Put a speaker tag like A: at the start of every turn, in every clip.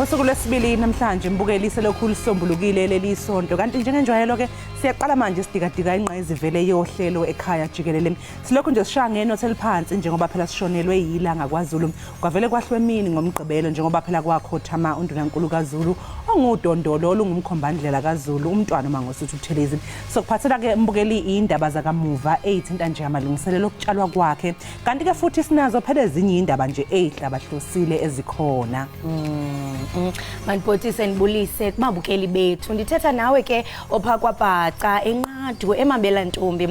A: Ngosuku lwesibili namhlanje mbukeli lokhulu sombulukile leli sonto kanti njengenjwayelo ke siyaqala manje sidikadika inqa ezivele yohlelo ekhaya Jikelele. Silokhu nje sishaya ngenothi eliphansi njengoba phela sishonelwe yilanga kwaZulu. Kwavele kwahlwe emini ngomgqibelo njengoba phela kwakhothama undunankulu kaZulu ongudondolo olungumkhombandlela kaZulu umntwana uMangosuthu Buthelezi. Sokuphathela ke mbukeli Iindaba zakamuva ethinta nje amalungiselelo okutshalwa kwakhe. Kanti ke futhi sinazo phela ezinye indaba nje ezihlabahlosile ezikhona.
B: Manipoti senibulise kubabukeli bethu. Ndithetha nawe ke opha kwaBhaca enqadu emabela ntombi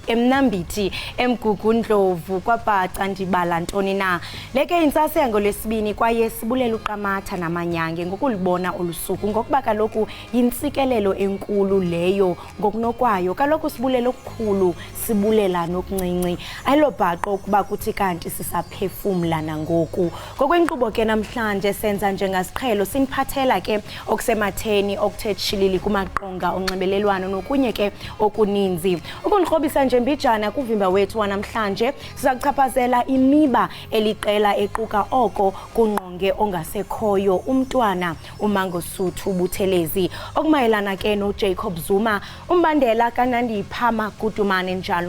B: emnambithi emgugundlovu kwaBhaca ndibala ntoni na. Leke intsase ngolesibini kwaye sibulela uQamatha namanyange ngokulibona olusuku ngokuba kaloku yintsikelelo enkulu leyo ngokunokwayo kaloku sibulela okukhulu sibulela nokuncinci ayilo bhaqo kuba kuthi kanti sisaphefumla nangoku ngokwenkqubo ke namhlanje senza njengasiqhelo simphathela ke okusematheni okuthetshilili kumaqonga onxibelelwano nokunye ke okuninzi ukundikrobisa nje mbijana kuvimba wethu wanamhlanje siza kuchaphazela imiba eliqela equka oko kunqonge ongasekhoyo umntwana uMangosuthu Buthelezi okumayelana ke noJacob Zuma umbandela kaNandipha Magudumane njalo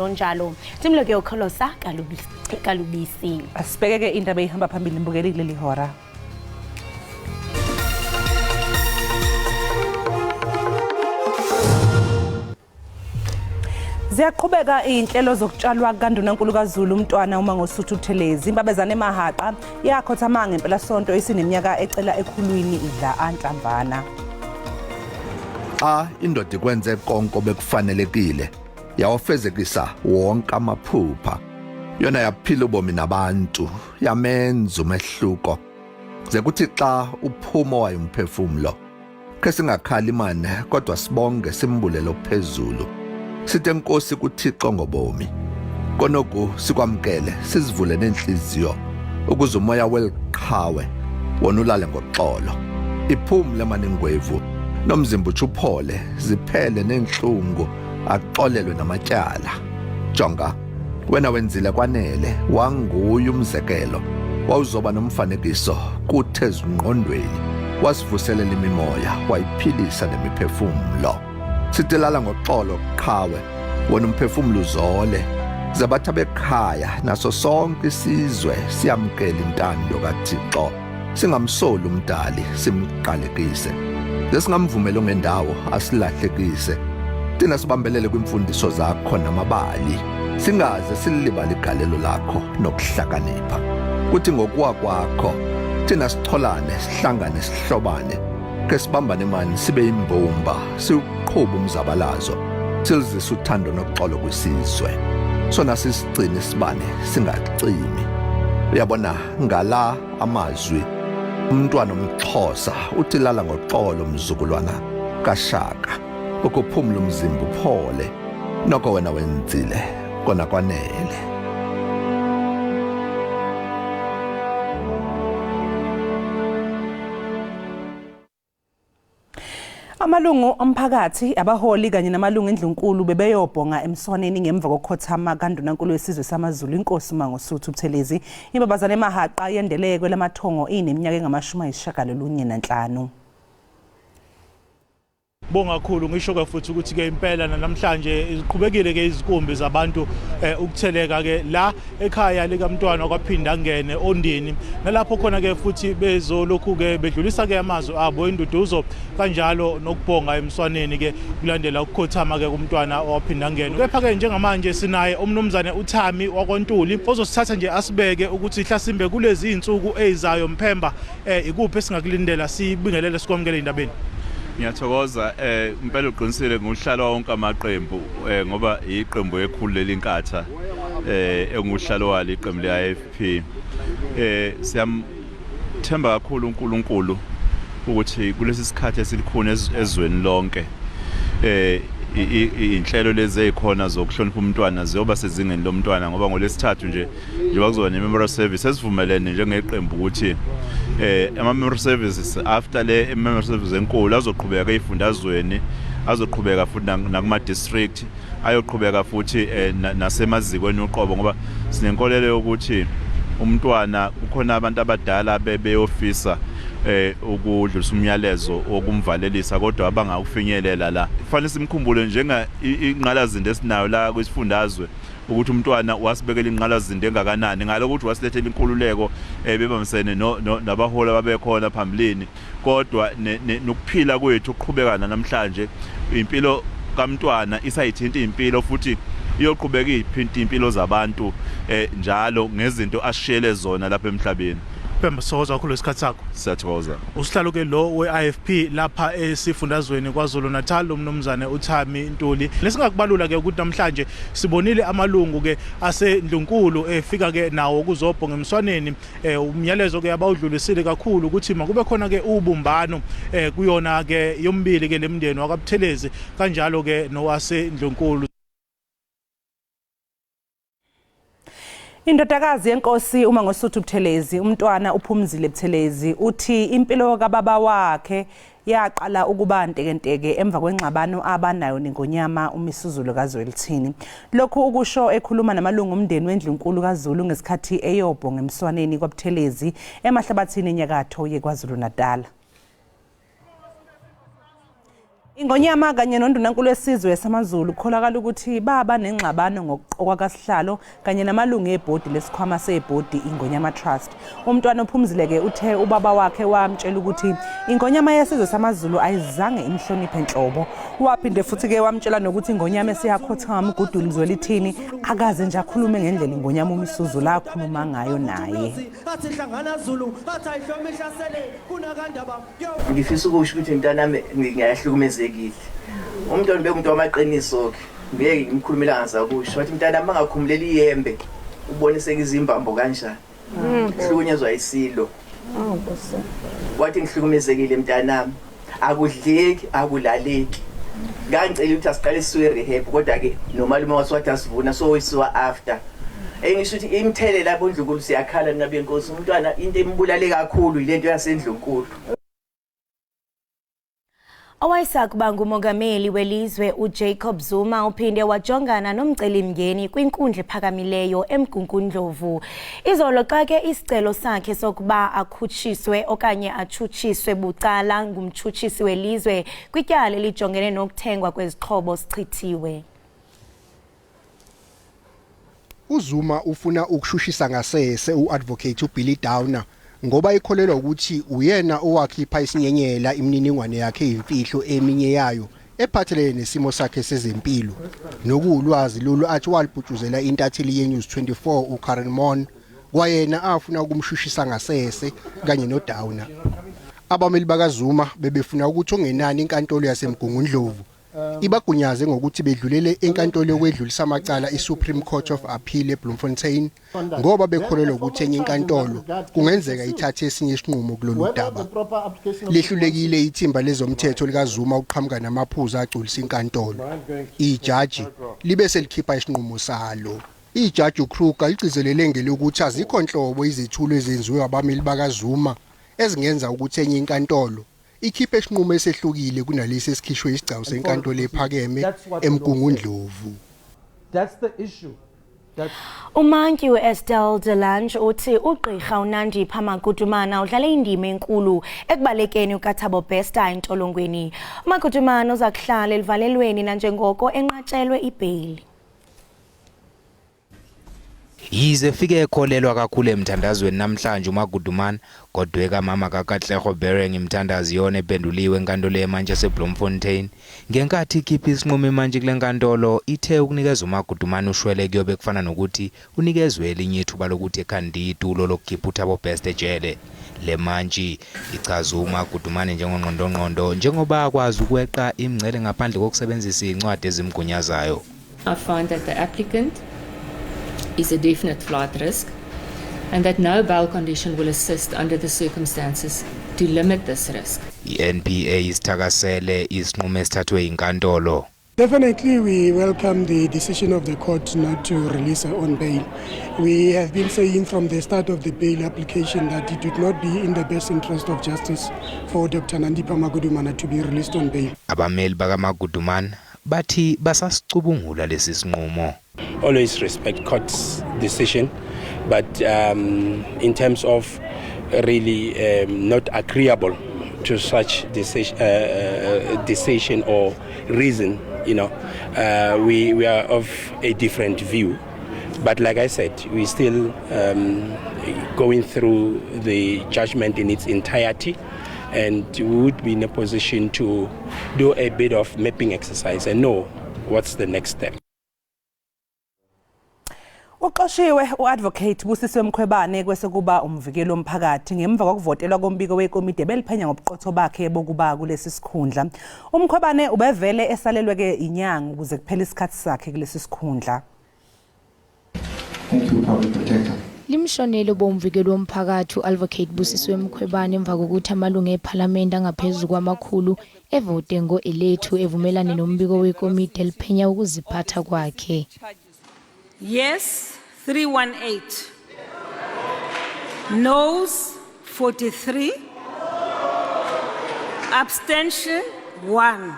B: timlo ke ukholosa kalubisi
A: asibheke ke indaba ehamba phambili mbukeli leli hora. Ziyaqhubeka inhlelo zokutshalwa kandunankulu kaZulu umntwana uMangosuthu Buthelezi imbabezane emahaqa yakhothama ngempela sonto isineminyaka ecela ekhulwini idla anhlambana.
C: Indoda ikwenze konke bekufanelekile yawafezekisa wonke amaphupha yona yaphila ubomi nabantu yamenza umehluko zekuthi xa uphuma wayo umphefumulo ke singakhali imane kodwa sibonge simbulelo phezulu sithe inkosi kuThixo ngobomi konoku sikwamkele sizivule nenhliziyo ukuze umoya weliqhawe wona ulale ngoxolo iphumule maningwevu nomzimba uchuphole ziphele nenhlungu axolelwe namatyala jonga wena wenzile kwanele wanguye umzekelo wawuzoba nomfanekiso kuthe ezingqondweni wasivuselela imimoya wayiphilisa nemiphefumulo sitilala ngoxolo qhawe wona umphefumulo uzole zabatha bekhaya naso sonke isizwe siyamkela intando kaThixo singamsoli umdali simqalekise lesingamvumela ngendawo asilahlekise thina sibambelele kwimfundiso zakho namabali singaze silibala igalelo lakho nokuhlakanipha kuthi ngokuwa kwakho thina sitholane sihlangane sihlobane ke sibambane mani sibe imbumba siqhubhe umzabalazo silizisa uthando noxolo kwisizwe sona sisigcine isibane singacimi uyabona ngala amazwi umntwana omXhosa uthi lala ngoxolo mzukulwana kaShaka ukuphumula umzimba uphole noko wena wenzile kona kwanele.
A: Amalungu omphakathi abaholi kanye namalungu endlunkulu bebeyobhonga emswaneni ngemva kokhothama kandunankulu wesizwe samaZulu inkosi uMangosuthu Buthelezi imbabazane emahaqa yendeleke lamathongo ineminyaka engama-95.
D: Bonga kakhulu ngisho ke futhi ukuthi ke impela namhlanje iqhubekile ke izikumbi zabantu ukutheleka ke la ekhaya likamntwana kwaphinda ngene ondini nalapho khona ke futhi bezolokhu ke bedlulisa ke amazwi abo induduzo kanjalo nokubonga emswaneni ke kulandela ukukhothama ke kumntwana owaphinda ngene kepha ke njengamanje sinaye umnumzane uThami wakoNtuli ozosithatha nje asibeke ukuthi hlasimbe kulezi insuku ezizayo mphemba ikuphi esingakulindela sibingelele sikwamukele indabeni.
E: Ngiyathokoza impela uqinisile nguhlalo wonke amaqembu ngoba iqembu ekhulu lelinkatha enguhlalo wali iqembu leAFP siyamthemba kakhulu uNkulunkulu ukuthi kulesi sikhathi esilikhona ezweni lonke inhlelo lezi ezikhona zokuhlonipha umntwana ziyoba sezingeni lomntwana ngoba ngolesithathu nje kuzoba ne-memorial service esivumelene njengeqembu ukuthi ama-memorial services after le memorial service enkulu azoqhubeka ey'fundazweni azoqhubeka futhi nakuma-district ayoqhubeka futhi nasemazikweni uqobo ngoba sinenkolelo yokuthi umntwana kukhona abantu abadala beyofisa ukudlulisa umyalezo okumvalelisa kodwa abangawufinyelela la kufanele simkhumbule njenga inqalazinde esinayo la kwisifundazwe ukuthi umntwana wasibekela inqalazinde engakanani ngalokuthi wasilethela inkululeko bebamsene nabahola babekhona phambilini kodwa nokuphila kwethu ukuqhubekana namhlanje impilo kamntwana isayithinta impilo futhi iyoqhubeka iphinta impilo zabantu njalo ngezinto ashiyele zona lapha emhlabeni.
D: Phemba soza kakhulu isikhathi sakho.
E: Siyathokoza.
D: Usihlalo ke lo we-IFP lapha esifundazweni KwaZulu Natal umnumzane uThami Ntuli. Lesingakubalula ke ukuthi namhlanje sibonile amalungu ke aseNdlunkulu efika ke nawo kuzobhonga emswaneni umyalezo ke abawudlulisile kakhulu ukuthi makube khona ke ubumbano kuyona ke yombili ke lemndeni wakwaButhelezi kanjalo ke nowaseNdlunkulu.
A: Indodakazi yenkosi uma ngosuthu Buthelezi umntwana uphumzile Buthelezi uthi impilo kababa wakhe yaqala ukuba ntekenteke emva kwengxabano abanayo neNgonyama uMisuzulu kaZwelithini. Lokhu ukusho ekhuluma namalungu omndeni weNdlunkulu kaZulu ngesikhathi eyobhonga emswaneni kwaButhelezi emahlabathini enyakatho yeKwaZulu Natal. Ingonyama kanye nondunankulu wesizwe yasamaZulu kukholakala ukuthi baba nengxabano ngokuqokwa kaSihlalo kanye namalungu ebhodi lesikhwama sebhodi Ingonyama Trust. Umntwana uphumzile ke uthe ubaba wakhe wamtshela ukuthi Ingonyama yesizwe samaZulu ayizange imhloniphe enhlobo. Waphinde futhi ke wamtshela nokuthi Ingonyama esiyakhotha ngamguduli Zwelithini akaze nje akhulume ngendlela Ingonyama uMisuzu la akhuluma ngayo naye.
F: Ngifisa ukusho ukuthi mntanami ngiyahlukumeza umntwana bekumuntu wamaqiniso ke ngeke ngimkhulumela ngazakusho wathi mntana mangakhumuleli ihembe ubonise izimbambo kanjani hlukunyezwa isilo wathi ngihlukumezekile mntanami akudleki akulaleki ngangicela ukuthi asiqale siwe rehab kodwa ke nomalume waswathi asivuna so wisiwa after engisho ukuthi imthelela bondlunkulu siyakhala nabe inkosi umntwana into embulale kakhulu ilento yaseNdlunkulu.
B: Owayesakuba ngumongameli welizwe uJacob Zuma uphinde wajongana nomcelimngeni kwinkundla ephakamileyo eMgungundlovu. Izolo xa ke isicelo sakhe sokuba akhutshiswe okanye atshutshiswe bucala ngumtshutshisi welizwe kwityala elijongene nokuthengwa kwezixhobo sichithiwe.
G: uZuma ufuna ukushushisa ngasese uadvocate uBilly Downer ngoba ikholelwa ukuthi uyena owakhipha isinyenyela imininingwane yakhe imfihlo eminye yayo ephathelene nesimo sakhe sezempilo nokulwazi lolu athi walibhutshuzela intatheli yeNews 24 uKaren Mon kwayena afuna ukumshushisa ngasese kanye noDowner. Abameli bakaZuma bebefuna ukuthi ongenani inkantolo yaseMgungundlovu ibagunyaze ngokuthi bedlulele enkantolo yokwedlulisa amacala iSupreme Court of Appeal eBloemfontein ngoba bekholelwa ukuthi enye inkantolo kungenzeka ithathe esinye isinqumo kulolu daba. Lehlulekile ithimba lezomthetho likaZuma uqhamuka namaphuzu agculisa inkantolo. Ijaji libe selikhipha isinqumo salo. Ijaji uKruger ligcizelele ngelokuthi azikho nhlobo izethulo ezenziwe abameli bakaZuma ezingenza ukuthi enye inkantolo ikhiphe isinqumo esehlukile kunalesi esikhishwe isigcawu senkantolo ephakeme eMgungundlovu.
H: That's the issue.
B: Umanki Estelle Delange uthi ugqirha uNandi Phamakutumana udlala indima enkulu ekubalekeni uKathabo Bester entolongweni. uMakutumana uza kuhlala elivalelweni nanjengoko enqatshelwe ibheli.
I: Yize fike ekholelwa kakhulu emthandazweni namhlanje uMagudumana kodwa mama kaKatlego Bereng imthandazi yona ependuliwe enkantolo eManchester eBloemfontein ngenkathi ikhipha isinqumo manje kule nkantolo ithe ukunikeza uMagudumana ushwele kuyobe kufana nokuthi unikezwe elinye ithuba lokuthi ekhandi itulo lokukhipha uThabo Best ejele. Le manje ichaza uMagudumana njengongqondongqondo njengoba akwazi ukweqa imingcele ngaphandle kokusebenzisa incwadi ezimgunyazayo.
J: I find that the applicant is a definite flight risk and that no bail condition will assist under the circumstances to limit this risk.
I: INPA isithakasele isinqumo esithathwe inkantolo.
K: Definitely we welcome the decision of the court not to release her on bail. We have been saying from the start of the bail application that it would not be in the best interest of justice for Dr. Nandi Phamakutumana to be released on bail.
I: Abameli bakaMagudumana bathi basasicubungula lesi sinqumo.
L: Always respect court's decision, but in terms of really not agreeable to such decision or reason. We are of a different view. But like I said, we're still going through the judgment in its entirety, and we would be in a position to do a bit of mapping exercise and know what's the next step.
A: Uqoshiwe uadvocate Busisiwe Mkhwebane kwesekuba umvikelo omphakathi ngemva kokuvotelwa kombiko wekomiti beliphenya ngobuqotho bakhe bokuba kulesi sikhundla. Umkhwebane ubevele esalelwe ke inyanga ukuze kuphele isikhathi sakhe kulesi sikhundla.
M: Thank you, Public Protector.
N: Limshonelo bomvikelo omphakathi uadvocate Busisiwe Mkhwebane emva kokuthi amalungu eParliament angaphezulu kwamakhulu evote ngo-elethu evumelane nombiko wekomiti eliphenya ukuziphatha kwakhe.
O: Yes, 318. Noes, 43. Abstention, 1.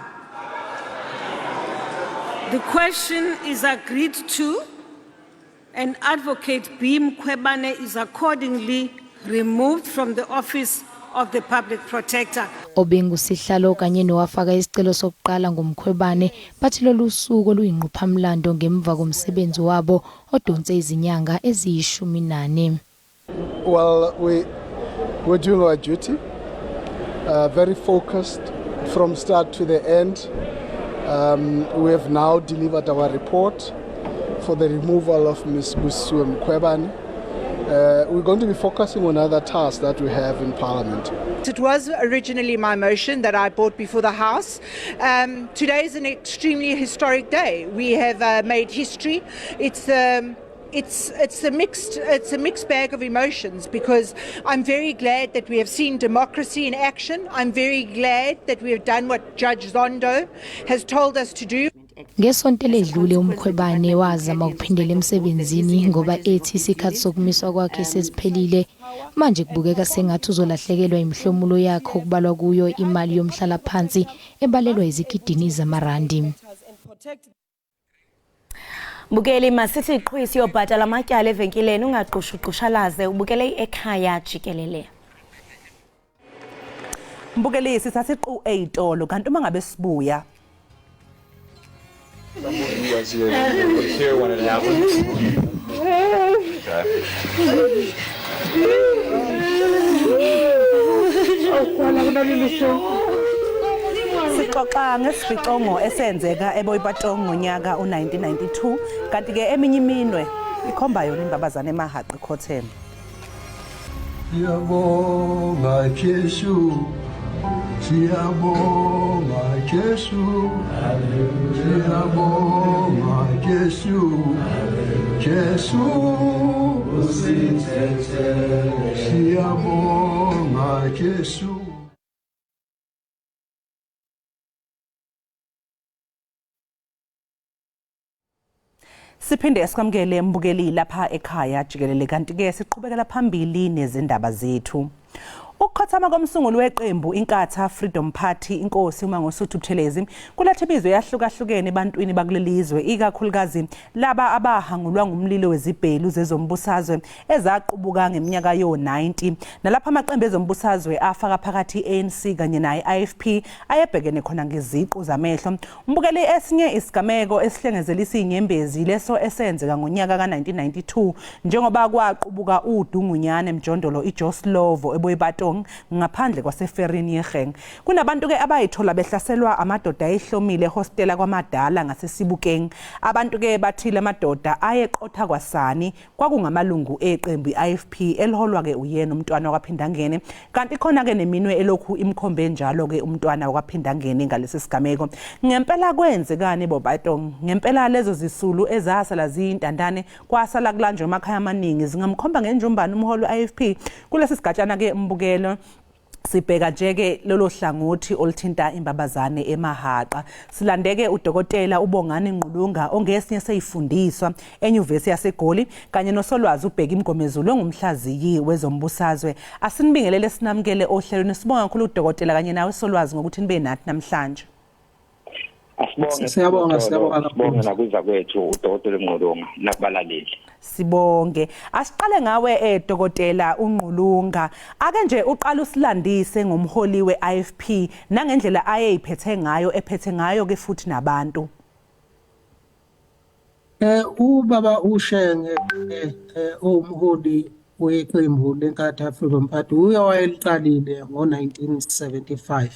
O: The question is agreed to, and Advocate B. Mkhwebane is accordingly removed from the office of the Public Protector.
N: Obengu sihlalo kanye nowafaka isicelo sokuqala ngomkhwebane bathi lolu suku oluyinqophamlando ngemva komsebenzi wabo odonse izinyanga eziyishumi.
P: Well, we're doing our duty, very focused from start to the end. We have now delivered our report for the removal of Ms. Busisiwe Mkhwebane. We're going to be focusing on other tasks that we have in Parliament.
Q: It was originally my motion that I brought before the House. Today is an extremely historic day. We have made history. It's a mixed bag of emotions because I'm very glad that we have seen democracy in action. I'm very glad that we have done what Judge Zondo has told us to do.
N: Ngesonto ledlule uMkhwebane wazama ukuphindela emsebenzini ngoba ethi isikhathi sokumiswa kwakhe sesiphelile. Manje kubukeka sengathi uzolahlekelwa imihlomulo yakhe okubalwa kuyo imali yomhlala phansi ebalelwa izigidini zamarandi.
B: Bukeli masithi iqhwisi yobhatala amatyala evenkileni ungaqushuqushalaze ubukele Ekhaya Jikelele.
A: Mbukeli sithatha iqu eyitolo kanti uma ngabe sibuya
R: Somebody was here when it happened.
A: Sixoxa ngesificongo esenzeka eBoyipatong ngonyaka u1992 kanti ke eminye iminwe ikhomba yona imbabazana emahaqi khotheme.
S: Siyabonga Jesu, siyabonga Jesu, siyabonga Jesu, Jesu usithethe, siyabonga Jesu.
A: Siphinde sikamukele mbukeli lapha ekhaya Jikelele kanti ke siqhubekela phambili nezindaba zethu. Ukukhathama komsunguli weqembu inkatha Freedom Party inkosi uMangosuthu Buthelezi kulethe imizwa yahlukahlukene ebantwini bakulelizwe ikakhulukazi laba abahangulwa ngumlilo wezibhelu zezombusazwe ezaqubuka ngeminyaka yo90 nalapha amaqembu ezombusazwe afaka phakathi ANC kanye naye IFP ayebhekene khona ngeziqu zamehlo. Umbukeli esinye isigameko esihlengezelisa inyembezi leso esenzeka ngonyaka ka1992 njengoba kwaqubuka uDungunyane Mjondolo iJoslovo eBoyipatong ngaphandle kwaseferini yeGeng. Kunabantu ke abayithola behlaselwa amadoda ehlomile hostela kwamadala ngaseSibukeng. Abantu ke bathile amadoda ayeqotha kwaSani kwakungamalungu eqembu iIFP eliholwa ke uyena umntwana wakwaphindangene kanti khona ke neminwe elokhu imkhombe njalo ke umntwana wakwaphindangene ngalesi sigameko. Ngempela kwenzekani eBoyipatong? Ngempela lezo zisulu ezasala ziyintandane kwasala kulanjwe emakhaya amaningi zingamkhomba ngenjumbana umholo iIFP kulesi sigatshana ke mbukelo sibheka nje ke lolo hlangothi olithinta imbabazane emahaqa. Silandeke udokotela uBongani Nqulunga ongesinye seyifundiswa eNyuvesi yaseGoli kanye nosolwazi ubheka imgomezulu ongumhlaziyi wezombusazwe. Asinibingelele sinamukele ohlelweni sibonga kakhulu udokotela kanye nawe solwazi ngokuthi nibe nathi namhlanje.
M: Siyabonga nakuza kwethu uDokotela Nqulunga nakubalaleli.
A: Sibonge. Asiqale ngawe Dokotela uNqulunga. Ake nje uqala usilandise ngomholi weIFP nangendlela ayeyiphethe ngayo ephethe ngayo ke futhi nabantu.
H: Ubaba uShenge umholi weqembu leNkatha Freedom Party uyawayeliqalile ngo1975.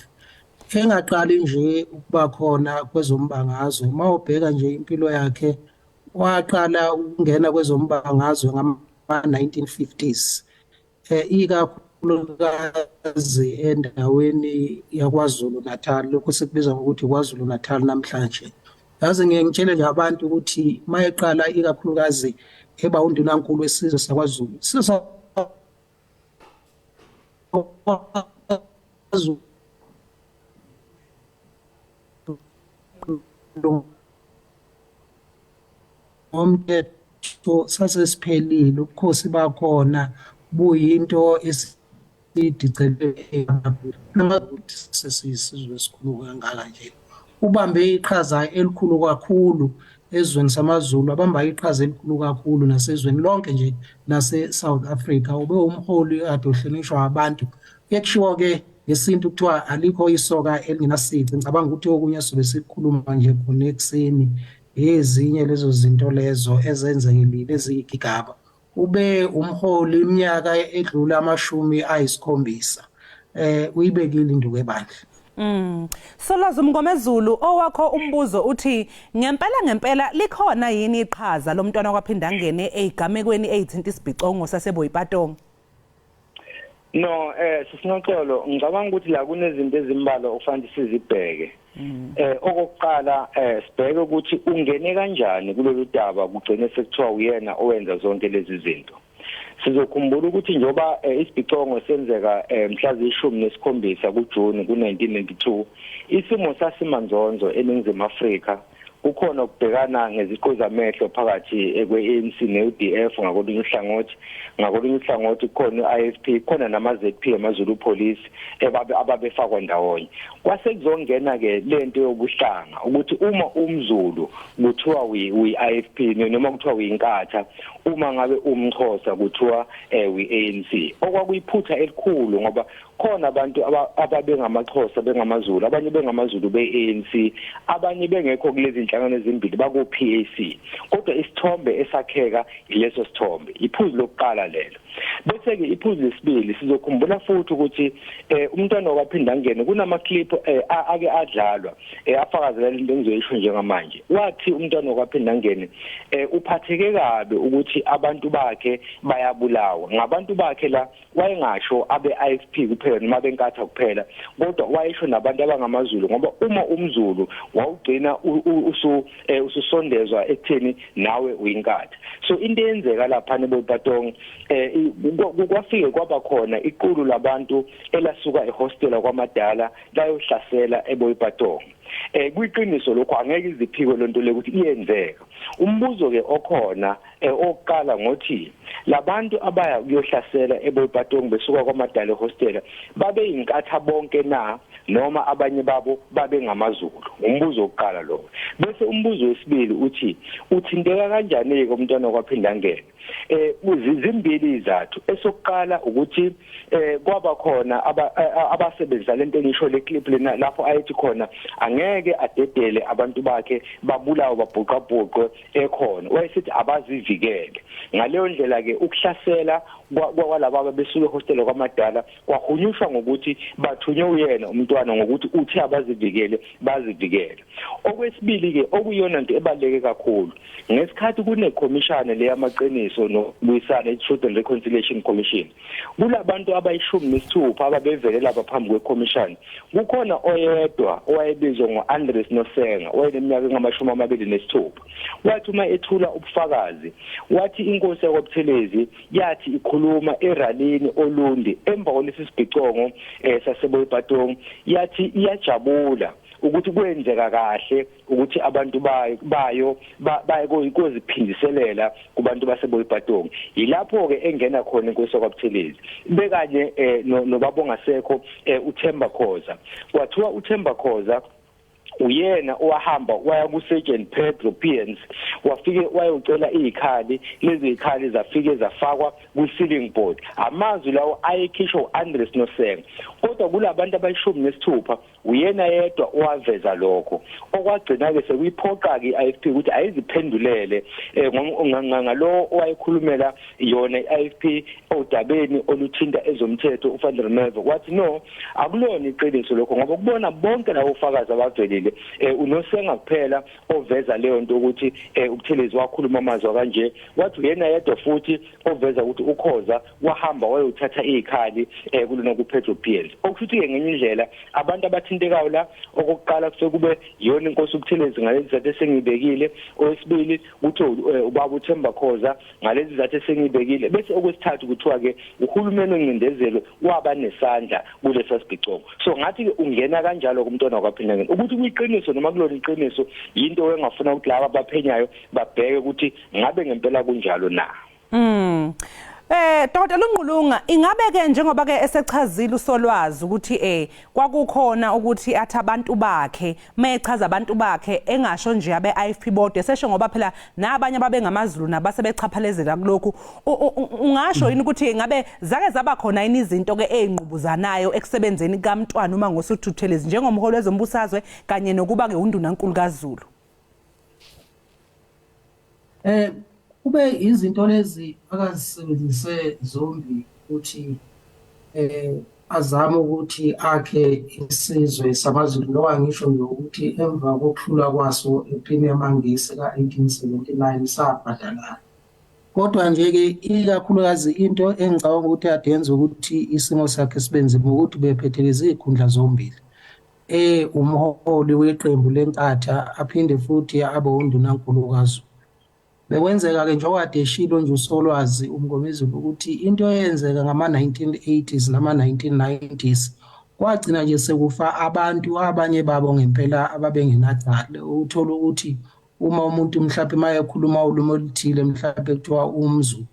H: Engaqali nje ukuba khona kwezombangazwe mawubheka nje impilo yakhe waqala ukungena kwezombangazwe ngama-1950s ikakhulukazi endaweni yaKwaZulu Natal lokho sikubiza ngokuthi KwaZulu Natal namhlanje. Yazi ngiyengitshele nje abantu ukuthi mayeqala ikakhulukazi eba undunankulu wesizwe sakwaZulu umthetho sasesiphelile ubukhosi bakhona buyinto esidicele namakuthi sesizwe esikhulu kangaka nje ubambe iqhaza elikhulu kakhulu ezweni samaZulu abamba iqhaza elikhulu kakhulu nasezweni lonke nje lase South Africa ube umholi ade ohlonishwa abantu yekushiwo ke ngesintu kuthiwa alikho isoka elingenasici ngicabanga ukuthi okunye sobe sikhuluma nje khona ekseni ezinye lezo zinto lezo ezenzekile ezigigaba ube umholi iminyaka edlula 70 uyibekile induku ebandla.
A: Solazo Mngomezulu owakho umbuzo uthi ngempela likhona yini iqhaza lomntwana kwaphinda ngene ezigamekweni ezithinta isibhicongo saseboyipatong?
M: No, sisinoxolo ngicabanga ukuthi la kunezinto ezimbalo okufanele sizibheke. Okokuqala sibheke ukuthi ungene kanjani kulolu daba kugcine sekuthiwa uyena owenza zonke lezi zinto. Sizokhumbula ukuthi njoba isibhicongo senzeka mhla zi-17 kuJuni ku1992 isimo sasimanzonzo eNingizimu Afrika kukhona ukubhekana ngeziqu zamehlo phakathi kwe-ANC ne-UDF ngakolunye uhlangothi kukhona i-IFP khona nama-ZP amaZulu Police ababefakwa ndawonye kwase kuzongena ke lento yobuhlanga ukuthi uma umZulu kuthiwa uyi-IFP noma kuthiwa uyinkatha uma ngabe umXhosa kuthiwa uyi-ANC okwakuyiphutha elikhulu ngoba khona abantu ababengamaXhosa bengamaZulu abanye bengamaZulu be-ANC abanye bengekho kulezi inhlangano ezimbili baku-PAC kodwa isithombe esakheka ileso sithombe iphuzu lokuqala lelo bese ke iphuzu lesibili sizokhumbula futhi ukuthi umntwana waphinda ngene kunama-clip ake adlalwa afakazela into engizoyisho njengamanje wathi umntwana waphinda ngene uphatheke kabi ukuthi abantu bakhe bayabulawa ngabantu bakhe la wayengasho abe-IFP kuphela noma benkatha kuphela kodwa wayesho nabantu abangamaZulu ngoba uma umZulu wawugcina ususondezwa ekutheni nawe uyinkatha so into eyenzeka lapha eBoyipatong kwafike kwaba khona iqulu labantu elasuka ehostela kwamadala layohlasela eBoyipatong kuyiqiniso lokho angeke iziphiko lonto lekuthi iyenzeka umbuzo ke okhona oqala ngothi labantu abaya kuyohlasela eBoyipatong besuka kwamadala ehostela babe yinkatha bonke na noma abanye babo babe ngamaZulu umbuzo oqala lo bese umbuzo wesibili uthi uthindeka kanjani ke umntwana kwaphinda ngene zimbili izathu esokuqala ukuthi kwaba khona abasebenzisa lento engisho le clip lena lapho ayethi khona angeke adedele abantu bakhe babulawa babhuqabhuqwe ekhona wayesithi abazivikele ngaleyo ndlela ke ukuhlasela kwalabo besuke hostela kwamadala kwahunyushwa ngokuthi bathunywe uyena umntwana ngokuthi uthi abazivikele bazivikele okwesibili ke okuyona into ebaleke kakhulu ngesikhathi kune commission le yamaqiniso nokubuyisana i-Truth and Reconciliation Commission kulabantu abayishumi ababevele lapha phambi kwe-commission kukhona oyedwa owayebizwa ngo-Andres Nosenga oyeneminyaka engama-26 wathi uma ethula ubufakazi wathi inkosi yakwaButhelezi yathi ikhuluma eralini Olundi emva kwalesi sibhicongo saseboyipatong yathi iyajabula ukuthi kwenzeka kahle ukuthi abantu bayo koziphindiselela kubantu baseboyipatong yilapho ke engena khona inkosi yakwaButhelezi bekanye nobabongasekho uThemba Khoza kwathiwa uThemba Khoza uyena owahamba waya ku Sergeant Pedro Piens wafike wayocela izikhali lezi zikhali zafike zafakwa ku ceiling board amazwi lawo ayekhishwa uAndres Nosenga kodwa kulabantu abayishumi nesithupha uyena yedwa owaveza lokho okwagcina ke sekuyiphoqa ke iIFP ukuthi ayiziphendulele ngalo owayekhulumela yona iIFP odabeni oluthinta ezomthetho uFandile Meva wathi no akulona iqiniso lokho ngoba kubona bonke labo ufakazi abavelile uNosenga kuphela oveza leyo nto ukuthi uButhelezi wakhuluma amazwi kanje wathi uyena yedwa futhi oveza ukuthi ukhoza wahamba wayothatha izikhali kulona kuPedro Piens okuthi ke ngenye indlela abantu abathintekayo la okokuqala kuse kube yona inkosi uButhelezi ngalezi zathu esengibekile okwesibili uthi ubaba uThemba Khoza ngalezi zathu esengibekile bese okwesithathu kuthiwa ke uhulumeni oncindezelo waba nesandla kulesa sibhicongo so ngathi ke ungena kanjalo kumntwana kwaphela ngene ukuthi kuyiqiniso noma kulona iqiniso into engafuna ukuthi laba abaphenyayo babheke ukuthi ngabe ngempela kunjalo na
A: Dr. Lunqulunga ingabe ke njengoba ke esechazile uSolwazi ukuthi kwakukhona ukuthi athi abantu bakhe mayechaza abantu bakhe engasho nje abe IFP board esesho ngoba phela nabanye ababe ngamaZulu nabasebechaphalezela kulokhu ungasho yini ukuthi ngabe zake zaba khona yini izinto ke ezinqubuzanayo ekusebenzeni kaMntwana uma ngosuthuThelezi njengomholi wezombusazwe kanye nokuba ke undunankulu kaZulu
H: kube izinto lezi akazisebenzise zombi ukuthi azame ukuthi akhe isizwe samaZulu loba ngisho nje ukuthi emva kokuhlula kwaso ephini yamangisi ka1879 sabhadalana kodwa nje ke ikakhulukazi into engicabanga ukuthi adenze ukuthi isimo sakhe sibenzima ukuthi bephetheleza izikhundla zombili umholi weqembu lenkatha aphinde futhi abe undunankulu kaZulu bekwenzeka ke njengoba deshilo nje uSolwazi umngomezulu ukuthi into eyenzeka ngama-1980s nama-1990s kwagcina nje sekufa abantu abanye babo ngempela ababengenacala uthola ukuthi uma umuntu mhlawumbe mayekhuluma ulimi oluthile mhlawumbe kuthiwa umZulu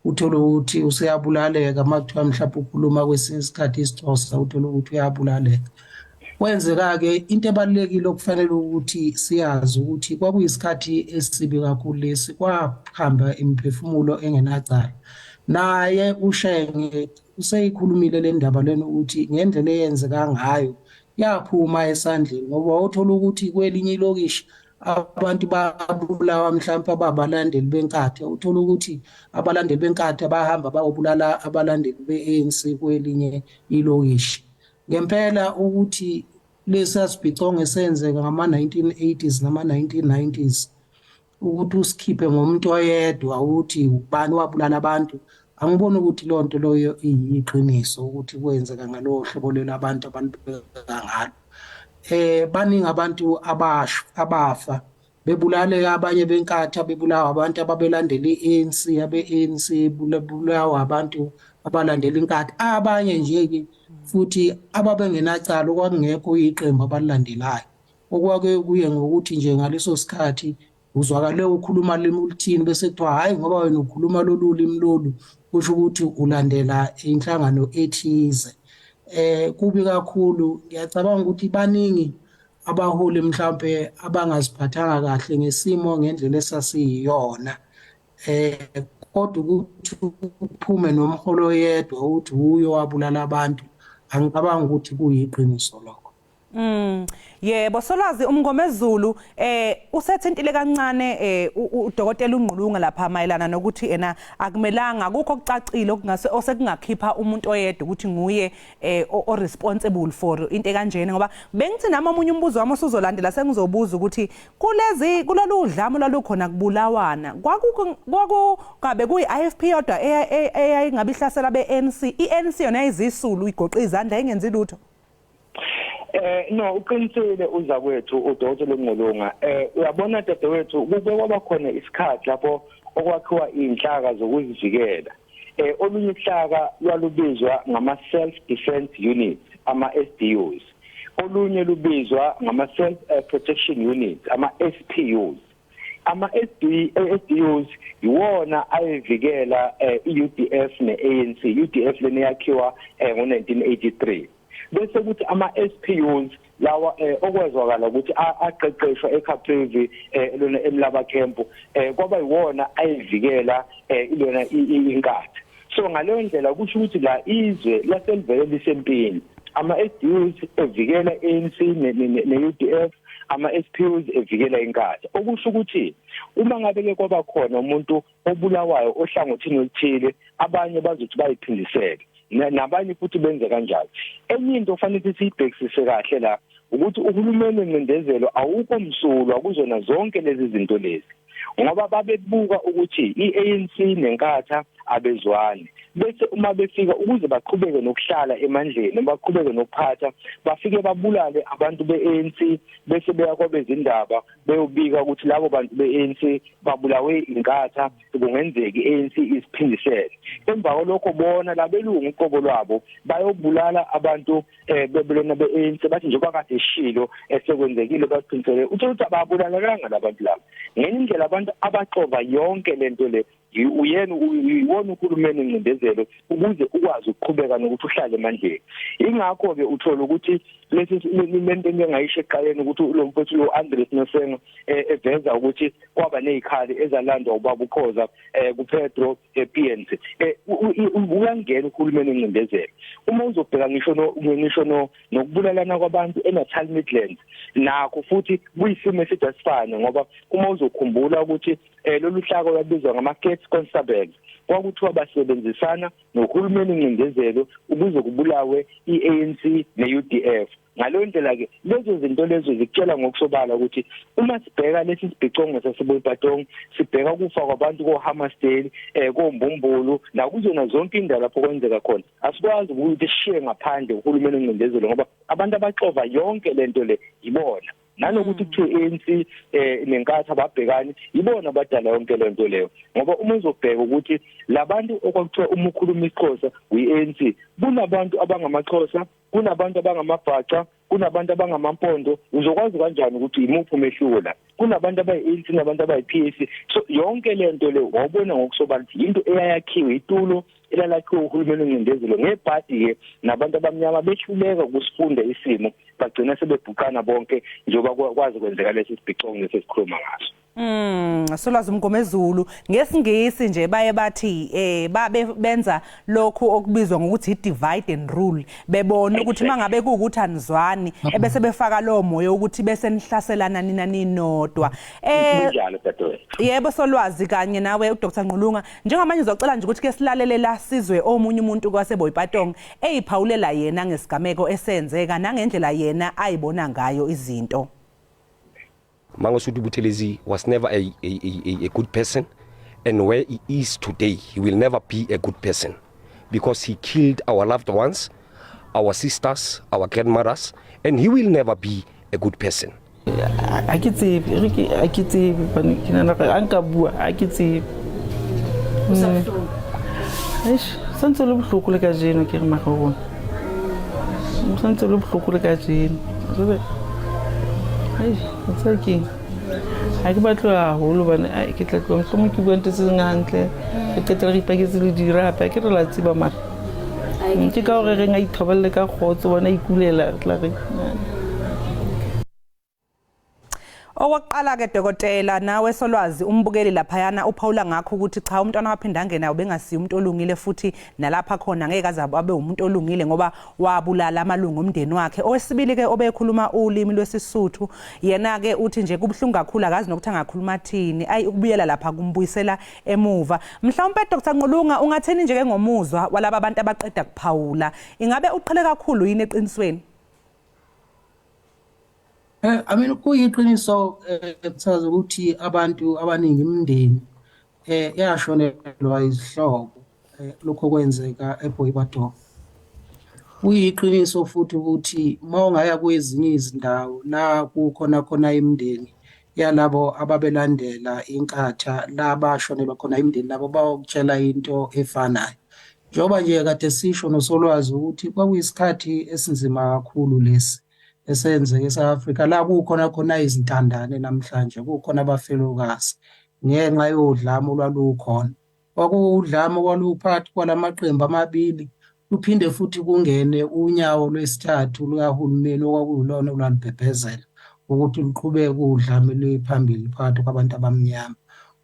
H: uthola ukuthi useyabulaleka makuthiwa mhlawumbe ukhuluma kwesinye isikhathi isiXhosa uthola ukuthi uyabulaleka kwenzeka ke into ebalekile okufanele ukuthi siyazi ukuthi kwakuyisikhathi esibi kakhulu lesi kwahamba imiphefumulo engenacala naye uShenge useyikhulumile le ndaba lena ukuthi ngendlela eyenzeka ngayo yaphuma esandleni ngoba uthola ukuthi kwelinye ilokishi abantu babulawa mhlawumbe ababalandeli benkatha uthola ukuthi abalandeli benkatha bahamba bayobulala abalandeli beANC kwelinye ilokishi ngempela ukuthi lesa sibhicongo esenzeka ngama-1980s nama-1990s ukuthi usikhiphe ngomuntu oyedwa ukuthi ubani wabulala abantu angiboni ukuthi loo nto loyo iyiqiniso ukuthi kwenzeka ngalowo hlobo lelo abantu abanibeka ngalo baningi abantu abafa bebulale abanye benkatha bebulawa abantu ababelandela iANC abe-ANC bulawa abantu abalandela inkatha abanye nje-ke futhi ababengenacala okwakungekho iqembu abalilandelayo okwake kuye ngokuthi nje ngaleso sikhathi uzwakale ukhuluma limi oluthini bese kuthiwa hayi ngoba wena ukhuluma lolu limi lolu kusho ukuthi ulandela inhlangano ethize kubi kakhulu ngiyacabanga ukuthi baningi abaholi mhlawumbe abangaziphathanga kahle ngesimo ngendlela esasiyiyona kodwa ukuthi uphume nomholo yedwa ukuthi uyo wabulala abantu angicabanga ukuthi kuyiqiniso lokho
A: yebo Solwazi umngomezulu usethintile kancane uDokotela uNqulunga lapha mayelana nokuthi ena akumelanga akukho okucacile okungase osekungakhipha umuntu oyedwa ukuthi nguye o responsible for into kanjena ngoba bengithi nami omunye umbuzo wami osuzolandela sengizobuza ukuthi kulolu dlamo lalukhona kubulawana kwakugabe kuyiIFP yodwa eyayingabihlasela beANC iANC yona izisulu igoqa izandla engenzi lutho
M: no uqinisele uzakwethu uDokotela uNqulunga uyabona dadewethu kube kwaba khona isikhathi lapho okwakhiwa inhlaka zokuzivikela olunye uhlaka lwalubizwa ngama self defense units ama SDUs olunye lubizwa ngama self protection units ama SPUs ama SDUs iwona ayivikela iUDF neANC UDF lena yakhiwa ngo1983 bese kuthi ama-SPUs lawa okwezwakala ukuthi aqeqeshwa eCaprivi lona eMlaba Camp kwaba yiwona ayivikela ilona inkatha. So ngaleyo ndlela kusho ukuthi la izwe laselivele lisempini ama-SPUs evikela ANC ne-UDF, ama-SPUs evikela inkatha. Okusho ukuthi uma ngabe kwaba khona umuntu obulawayo ohlangothini oluthile abanye bazothi bayiphindisele nabanye futhi benze kanjalo. Enye into kufanele siyibhekisise kahle la ukuthi uhulumeni wencindezelo awukho msulwa kuzona zonke lezi zinto lezi, ngoba babebuka ukuthi i-ANC nenkatha abezwani, bese uma befika ukuze baqhubeke nokuhlala emandleni baqhubeke nokuphatha bafike babulale abantu be-ANC bese beya kwabezindaba beyobika ukuthi labo bantu be-ANC babulawe inkatha kungenzeki i-ANC isiphindisele. Emva kwalokho bona labelungu uqobo lwabo bayobulala abantu bebelona be-ANC bathi njengoba kade shilo esekwenzekile baqinisele ukuthi ababulalanga labantu labo. Ngenye indlela abantu abaxova yonke lento le uyiwona uhulumeni wencindezelo ukuze ukwazi ukuqhubeka nokuthi uhlale emandleni. Ingakho ke uthola ukuthi lento engingayisho eqaleni ukuthi lo mfowethu lo Andres Nosengo eveza ukuthi kwaba nezikhali ezalandwa ubaba uKhoza kuPedro ePNC. Uyangena uhulumeni wencindezelo. Uma uzobheka ngisho nokubulalana kwabantu eNatal Midlands nakho futhi kuyisimo esijasifana, ngoba uma uzokhumbula ukuthi lolu hlaka olabizwa ngama-Cats Constables kwakuthiwa basebenzisana nohulumeni wencindezelo ukuze kubulawe i-ANC ne-UDF. Ngaleyo ndlela ke lezo zinto lezo zikutshela ngokusobala ukuthi uma sibheka lesi sibhicongo saseBoipatong sibheka kufa kwabantu koHammersdale koMbumbulu nakuzona zonke indawo lapho kwenzeka khona, asikwazi ukuthi sishiye ngaphandle uhulumeni wencindezelo ngoba abantu abaxova yonke lento le yibona. Nanokuthi kuthiwa ANC nenkatha babhekani yibona abadala yonke lento leyo, ngoba uma uzobheka ukuthi labantu okwakuthiwa uma ukhuluma isiXhosa uyi-ANC kunabantu abangamaXhosa, kunabantu abangamabhaca, kunabantu abangamampondo, uzokwazi kanjani ukuthi imuphi umehluko la? Kunabantu abayi-ANC nabantu abayi-PAC. So yonke lento le wabona ngokusobala ukuthi into eyakhiwe itulo elalakhiwe uhulumeni wencindezelo ngebhadi-ke nabantu abamnyama behluleka ukusifunda isimo bagcina sebebhuqana bonke njengoba kwazi kwenzeka lesi sibhicongo lesesikhuluma ngaso.
A: Solwazi Mgomezulu ngesingisi nje baye bathi benza lokhu okubizwa ngokuthi divide and rule, bebona ukuthi mangabe kuukuthi anizwani ebese befaka lo moya ukuthi bese nihlaselana nina ninodwa.
M: Kunjalo dadewethu.
A: Yebo Solwazi kanye nawe uDr Nqulunga, njengamanje uzocela nje ukuthi ke silalele la sizwe omunye umuntu kwaseBoipatong eyiphawulela yena ngesigameko esenzeka nangendlela yena ayibona ngayo izinto.
T: Mangosuthu Buthelezi was never a good person, and where he is today, he will never be a good person because he killed our loved ones, our sisters, our grandmothers, and he will never be a good person.
U: I can say, it's okay. I can battle a whole one. I get like one from you went to sing uncle. I get a repackage with the rap. I get a lot of Tibamat. I take out a ring. I cover like a hot one. I cool like
A: Okwaqala ke dokotela nawe Solwazi umbukeli laphayana uphawula ngakho ukuthi cha umntwana waphinda ngena ubengasiya umuntu olungile futhi nalapha khona ngeke azabe abe umuntu olungile ngoba wabulala amalungu omndeni wakhe. Owesibili ke obekhuluma ulimi lwesisuthu yena ke uthi nje kubhlungu kakhulu akazi nokuthi angakhuluma thini ukubuyela lapha kumbuyisela emuva. Mhlawumbe Dr Nqulunga ungatheni nje ke ngomuzwa walabo abantu abaqeda kuphawula, ingabe uqhele kakhulu yini eqinisweni?
H: I mean kuyiqiniso ekuthaza ukuthi abantu abaningi imindeni yashonelwa izihlobo lokho kwenzeka eBoipatong. Kuyiqiniso futhi ukuthi mawungaya kwezinye izindawo la kukhona imindeni yalabo ababelandela inkatha laba shonelwa khona imindeni labo bawukutshela into efanayo. Njoba nje kade sisho noSolwazi ukuthi kwakuyisikhathi esinzima kakhulu lesi esenzeke eSouth Africa la kukhona izintandane namhlanje kukhona abafelokazi ngenxa yodlame olwalukhona. Kwakudlame kwaluphakathi kwalamaqembu amabili kuphinde futhi kungene unyawo lwesithathu lukahulumeni okwakuyilona olwalibhebhezela ukuthi luqhubeke udlameli phambili phakathi kwabantu abamnyama.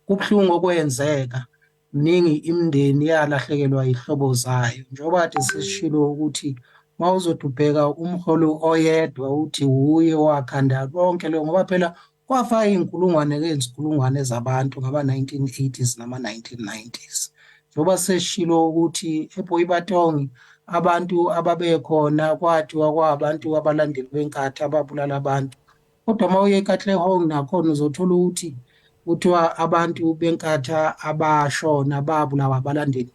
H: Kubuhlungu okwenzeka, ningi imindeni yalahlekelwa ihlobo zayo njengoba kade sisishilo ukuthi mawuzothi ubheka umholo oyedwa uthi uye wakhanda konke lo ngoba phela kwafaka iy'nkulungwane ngezinkulungwane zabantu ngaba-1980s nama-1990s. Njengoba sesishilo ukuthi eBoyibatongi abantu ababekhona kwathiwa kwabantu abalandeli benkathi ababulala abantu, kodwa uma uye eKatlehong nakhona uzothola ukuthi kuthiwa abantu benkatha abashona babulawa abalandeli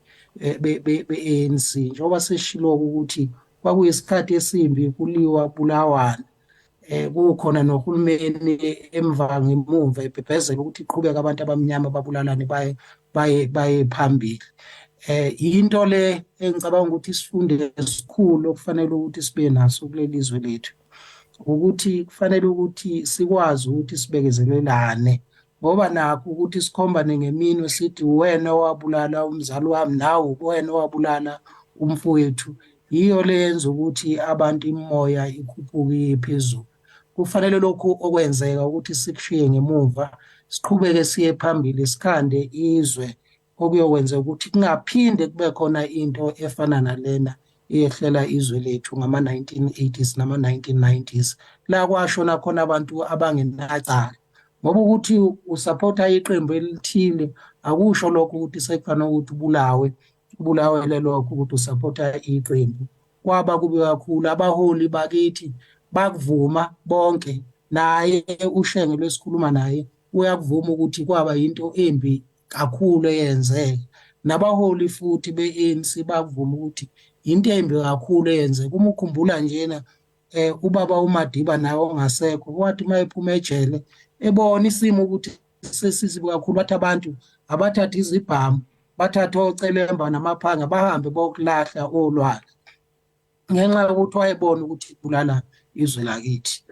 H: be-ANC. Njengoba sesishilo ukuthi kwakuyisikhathi esimbi kuliwa bulawana, kukhona nohulumeni emva ngemuva ebhebhezela ukuthi iqhubeke abantu abamnyama babulalane baye phambili. Into le engicabanga ukuthi isifunde esikhulu okufanele ukuthi sibe naso kuleli zwe lethu ukuthi kufanele ukuthi sikwazi ukuthi sibekezelelane, ngoba nakho ukuthi sikhombane ngeminwe sithi wena owabulala umzali wami nawe wena owabulala umfowethu, yiyo le yenza ukuthi abantu imoya ikhuphuke phezulu. Kufanele lokhu okwenzeka ukuthi sikushiye ngemuva, siqhubeke siye phambili, sikhande izwe okuyokwenza ukuthi kungaphinde kube khona into efana nalena eyehlela izwe lethu ngama-1980s nama-1990s la kwashona khona abantu abangenacala. Ngoba ukuthi usupport-a iqembu elithile akusho lokho ukuthi sekufanele ukuthi ubulawele lokho ukuthi usupport-a iqembu. Kwaba kubi kakhulu, abaholi bakithi bakuvuma bonke, naye uShenge lwesikhuluma naye uyakuvuma ukuthi kwaba into embi kakhulu eyenzeka, nabaholi futhi be-ANC bakuvuma ukuthi into embi kakhulu eyenzeka. Uma ukhumbula njena ubaba uMadiba naye ongasekho wathi uma ephuma ejele ebona isimo ukuthi sesizibi kakhulu, bathi abantu abathatha izibhamu, bathatha ocelemba namaphanga bahambe bokulahla olwala ngenxa yokuthi wayebona ukuthi ibulala izwe lakithi.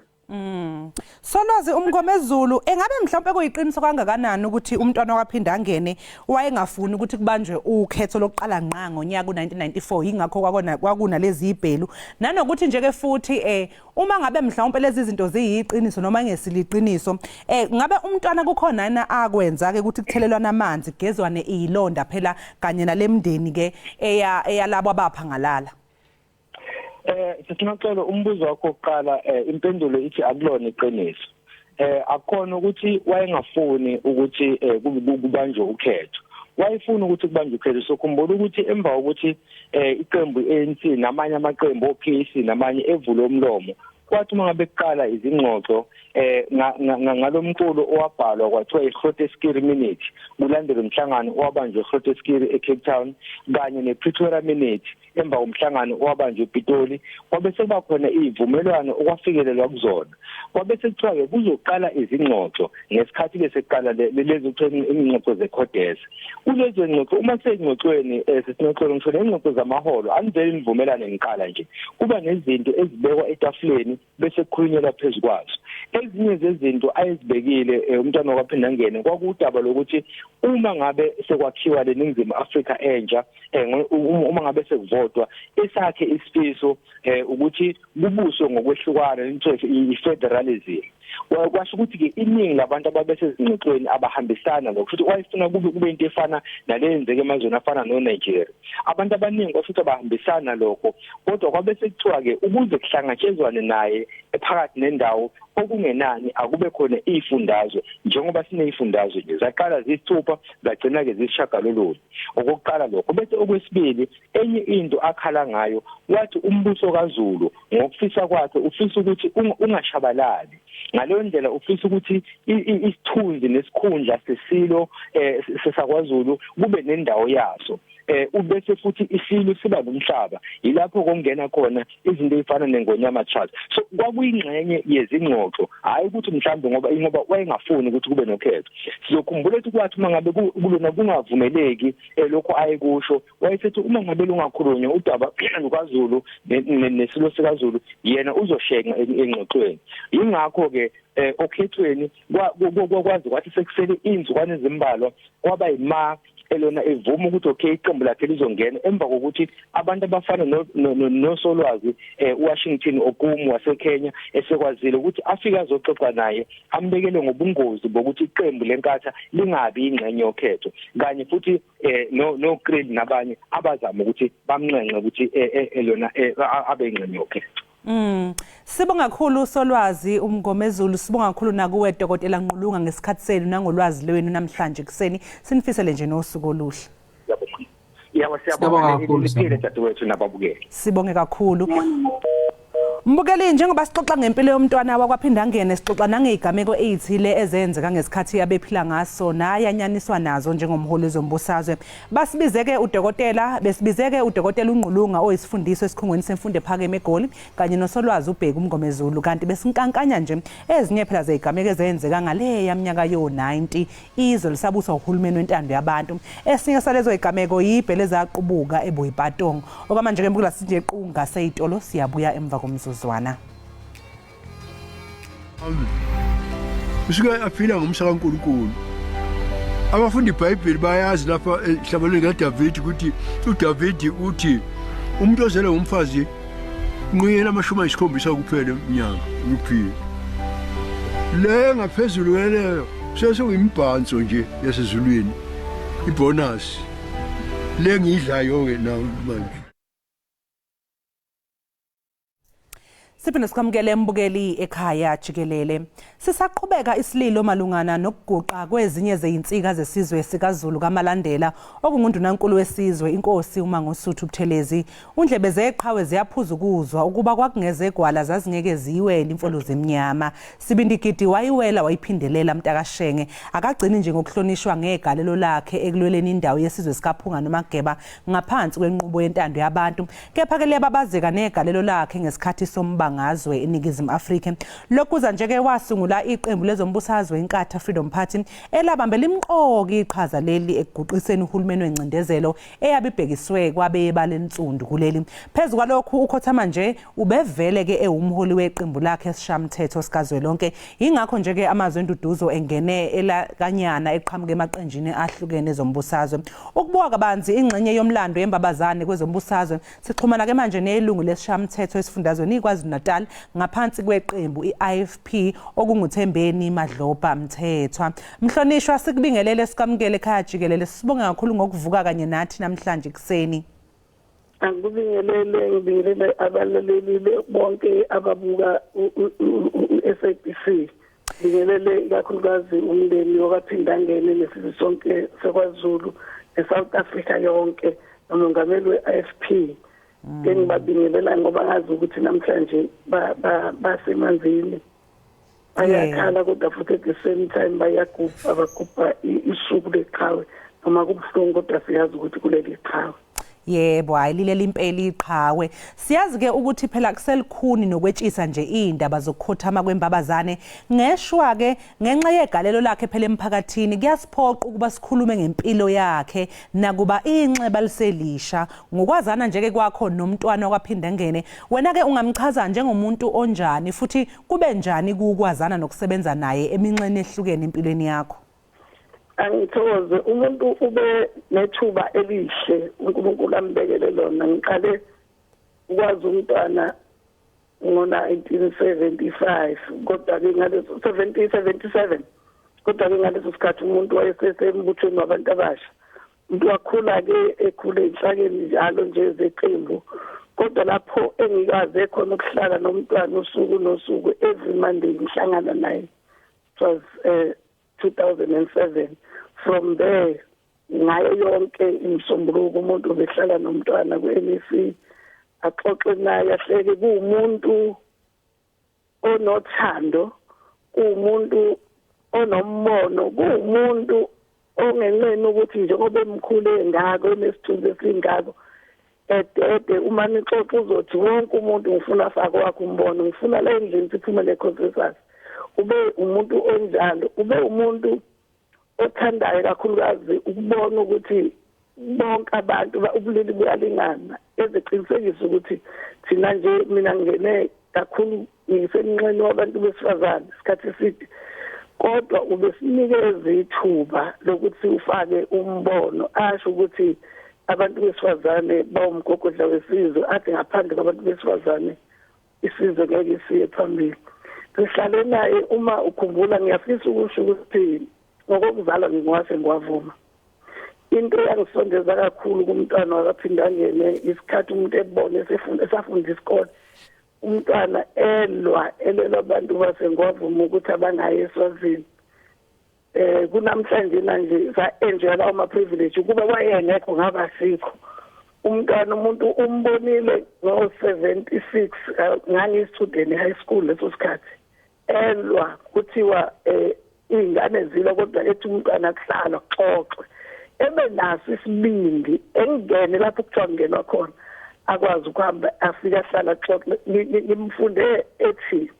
A: Solwazi uMngomezulu, engabe mhlawumbe kuyiqiniso kangakanani ukuthi umntwana wakaphinda angene wayengafuni ukuthi kubanjwe ukhetho lokuqala ngqa ngonyaka u1994, ingakho kwakunalezi ibhelu, nanokuthi njeke futhi uma ngabe mhlawumbe lezi zinto ziyiqiniso noma ngesiliqiniso, ngabe umntwana kukhona yena akwenza ke ukuthi kuthelelwana amanzi kugezwane izilonda phela kanye nalemndeni ke eyalabo abaphangalala?
M: Sisinoxolo umbuzo wakho oqala, impendulo ithi akulona iqiniso. Akukhona ukuthi wayengafuni ukuthi kubanjwe ukhetho. Wayefuna ukuthi kubanjwe ukhetho. Sokhumbula ukuthi emva ukuthi iqembu ANC namanye amaqembu oPC namanye evule umlomo, kwathi uma ngabe kuqala izingxoxo ngalomculo owabhalwa kwathiwa iGrooteskiri Minute, kulandela umhlangano owabanjwe eGrooteskiri eCape Town kanye nePretoria Minute emva komhlangano owabanjwe ePitoli, kwabe sekubakhona izivumelwano okwafikelelwa kuzona. Kwabe sekuthiwa ke kuzoqala izingxoxo ngesikhathi ke sekuqala lezi ingxoxo zeCodes. Kulezo ngxoxo uma sezingxoxweni sisinoxolo ngisho ingxoxo zamaholo anivele nivumelane ngiqala nje, kuba nezinto ezibekwa etafuleni bese kukhulunyelwa phezulu kwazo. Ezinye zezinto ayezibekile umntwana wakaphinda ngene kwakudaba lokuthi uma ngabe sekwakhiwa leNingizimu Afrika entsha, uma ngabe sekuvotwa esakhe isifiso ukuthi kubuswe ngokwehlukana i-federalism. Kwasho ukuthi ke iningi labantu ababesezingxoxweni abahambisana ngokuthi wayefuna kube into efana nalenzeke emazweni afana noNigeria. Abantu abaningi bafika bahambisana lokho, kodwa kwabe sekuthiwa ke ukuze kuhlangatshezwane naye ephakathi nendawo okungenani akube khona izifundazwe, njengoba sinezifundazwe nje zaqala zisithupha zagcina ke zisishagalolunye. Okokuqala lokho, bese okwesibili enye into akhala ngayo wathi umbuso kaZulu ngokufisa kwakhe ufisa ukuthi ungashabalali. Ngaleyo ndlela ufisa ukuthi isithunzi nesikhundla sesilo sesakwaZulu kube nendawo yaso. Ubese futhi isilo siba nomhlaba, yilapho kongena khona izinto ezifana neNgonyama Charter. So kwakuyingxenye yezingxoxo, hayi ukuthi mhlawumbe ngoba wayengafuni ukuthi kube nokhetho. Sizokhumbula ukuthi kwathi uma ngabe kulona kungavumeleki lokho ayekusho, wayesethi uma ngabe lungakhulunywa udaba lukaZulu nesilo sikaZulu yena uzoshenga engxoxweni. Yingakho ke okhethweni kwazi kwathi sekusele inzukwane ezimbalwa kwaba elona evuma ukuthi okay iqembu lakhe lizongena emva kokuthi abantu abafana nosolwazi Washington Okumu waseKenya esekwazile ukuthi afike azoxoxa naye ambekele ngobungozi bokuthi iqembu lenkatha lingabi ingxenye yokhetho kanye futhi no Creed nabanye abazama ukuthi bamnxenxe ukuthi elona abe ingxenye yokhetho.
A: Sibonga kakhulu Solwazi uMngomezulu, sibonga kakhulu nakuwe Dr. Nqulunga ngesikhathi senu nangolwazi lwenu namhlanje kuseni. Sinifisele nje nosuku oluhle.
M: Siyabonga kakhulu dadewethu nababukeli.
A: Sibonge kakhulu. Mbukeli njengoba sixoxa ngempilo yomntwana wakwaphinda ngene sixoxa nangezigameko ezithile ezenzeka ngesikhathi yabephila ngaso nayanyaniswa nazo njengomholi wezombusazwe. Basibizeke udokotela uNqulunga oyisifundiso esikhungweni semfundo ephakeme eGoli kanye noSolwazi uBheki uMngomezulu kanti besinkankanya nje ezinye phela zezigameko ezenzeka ngale yaminyaka yo-90 izwe lisabuswa uhulumeni wentando yabantu. Esinye salezo zigameko yibhele zaqubuka eBoyipatong. Okwamanje ke mbukela sinje equnga seyitolo siyabuya emva komzuzu.
S: Usuke aphila ngomsha kaNkulunkulu. Abafundi iBhayibheli bayazi lapha ehlabalweni kaDavid ukuthi uDavid uthi umuntu ozele umfazi nqiyela amashumi ayisikhombisa kuphela eminyaka ukuphila. Le ngaphezulu kweleyo sesuyimibhanso nje yasezulwini ibonus le ngidlayo ke nawo manje.
A: Siphinde sikwamukele mbukeli Ekhaya Jikelele. Sisaqhubeka isililo malungana nokuguqa kwezinye zezinsika zesizwe sikaZulu kaMalandela okungundunankulu wesizwe inkosi uMangosuthu Buthelezi. Undlebe zeqhawe ziyaphuza ukuzwa ukuba kwakungeze egwala zazingeke ziyiwela imfolozi eminyama. Sibindigidi wayiwela wayiphindelela mtakashenge. Akagcini nje ngokuhlonishwa ngegalelo lakhe ekulweleni indawo yesizwe sikaPhunga noMageba ngaphansi kwenqubo yentando yabantu. Kepha ke lebabazeka negalelo lakhe ngesikhathi sombangazwe eNingizimu Afrika. Lokuza nje ke wasungula iqembu lezombusazwe iNkatha Freedom Party elabambela imqoki iqhaza leli ekuguqiseni uhulumeni wencindezelo eyabibhekiswe kwabeba lensundu kuleli. Phezulu kwalokhu ukhothama nje ubevele ke ewumholi weqembu lakhe esishamthetho sikazwelonke. Ingakho nje ke amazwe enduduzo engene elakanyana eqhamuke emaqenjini ahlukene ezombusazwe. Ukubuka kabanzi ingxenye yomlando yembabazane kwezombusazwe sixhumana ke manje nelungu lesishamthetho esifundazweni iKwaZulu-Natal ngaphansi kweqembu iIFP okunguThembeni Madloba Mthethwa. Mhlonishwa sikubingelele sikamukele Ekhaya Jikelele, sibonga kakhulu ngokuvuka kanye nathi namhlanje kuseni.
C: Ngibingelele abalaleli bonke ababuka SABC. Ngibingelele kakhulukazi umndeni wakaphinda ngene lesizwe sonke seKwaZulu eSouth Africa yonke nomongameli weIFP. Ngibabingelela ngoba ngazi ukuthi namhlanje basemanzini bayakhala kodwa futhi at the same time bagubha isuku leqhawe noma kubuhlungu kodwa siyazi ukuthi kuleli qhawe.
A: Yebo ayilile impela iqhawe. Siyazi ke ukuthi phela kuselikhuni nokwetshisa nje indaba zokukhothama kwembabazane ngeshwa ke ngenxa yegalelo lakhe phela emphakathini kuyasiphoqa ukuba sikhulume ngempilo yakhe nakuba inxeba liselisha ngokwazana nje ke kwakho nomntwana okwaphinda ngene. Wena ke ungamchaza njengomuntu onjani futhi kube njani ukukwazana nokusebenza naye eminxeni ehlukene empilweni yakho?
C: Angithokoze umuntu ube nethuba elihle uNkulunkulu ambekele lona. Ngiqale ukwazi umntwana ngo-1975 kodwa ke ngaleso 77 kodwa ke ngaleso sikhathi umuntu wayesesembuthweni wabantu abasha. Umuntu wakhula ke ekhule inhlakeni njalo nje zeqembu kodwa lapho engikaze khona ukuhlala nomntwana usuku nosuku every Monday ngihlangana naye. It was 2007. From there ngayo yonke imsombuluko umuntu obehlala nomntwana ku-NEC axoxe naye ahleke kuwumuntu onothando, kuwumuntu onommono, kuwumuntu ongenqeni ukuthi njengoba emkhule ngako enesithunzi esingako edede uma nixoxa uzothi wonke umuntu ngifuna afake wakhe umbono, ngifuna la endlini siphumele consensus. Ube umuntu onjalo, ube umuntu othandayo kakhulukazi ukubona ukuthi bonke abantu ubulili buyalingana eziqinisekisa ukuthi thina nje mina ngene kakhulu ngisemnxeni wabantu besifazane isikhathi eside kodwa ubesinikeza ithuba lokuthi ufake umbono asho ukuthi abantu besifazane bawumgogodla wesizwe athi ngaphandle kwabantu besifazane isizwe ngeke siye phambili. Sihlale naye uma ukhumbula ngiyafisa ukusho ukuthi ngokuzalwa ngingwase ngwavuma. Into yangisondeza kakhulu kumntwana wakaphinda ngene isikhathi umuntu ebone esafunda isikole. Umntwana elwa abantu basengwavuma ukuthi abangaye eSwazini. Kunamhlanje manje sa-enjoy lawo ma-privilege kuba wayengekho ngaba sikho. Umntwana umuntu umbonile ngo-76 ngangiyistudent high school leso sikhathi. Elwa kuthiwa ingane zila kodwa ethi umntwana kuhlala kuxoxwe. Ebe naso isibindi engene lapho kuthiwa kungenwa khona akwazi ukuhamba afika ahlala xoxe. Ngimfunde ethi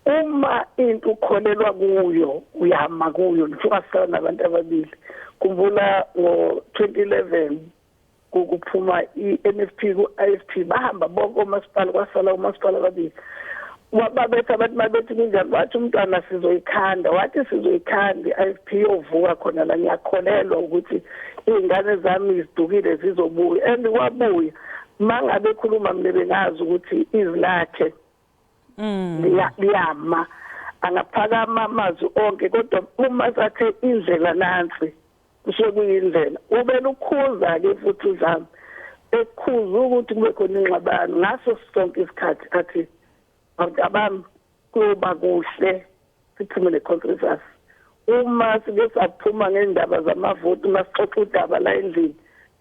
C: uma into ukholelwa kuyo uyama kuyo nifuna nabantu ababili. Khumbula ngo-2011 kuphuma i-NFP ku-IFP bahamba bonke omasipala kwasala umasipala ababili. Wababetha abantu mabethi kunjani wathi umntwana sizoyikhanda wathi sizoyikhanda i-IFP yovuka khona la ngiyakholelwa ukuthi izingane zami zidukile zizobuya and wabuya mangabe ekhuluma mina bengazi ukuthi izilakhe liyama angaphakama amazwi onke kodwa uma sathe indlela nansi kusho kuyindlela ubela ukhuza ke futhi uzami ekhuza ukuthi kube khona ingxabano ngaso sonke isikhathi athi abami kuba kuhle siphumele consensus uma sike saphuma ngendaba zamavoti masixoxa udaba la endlini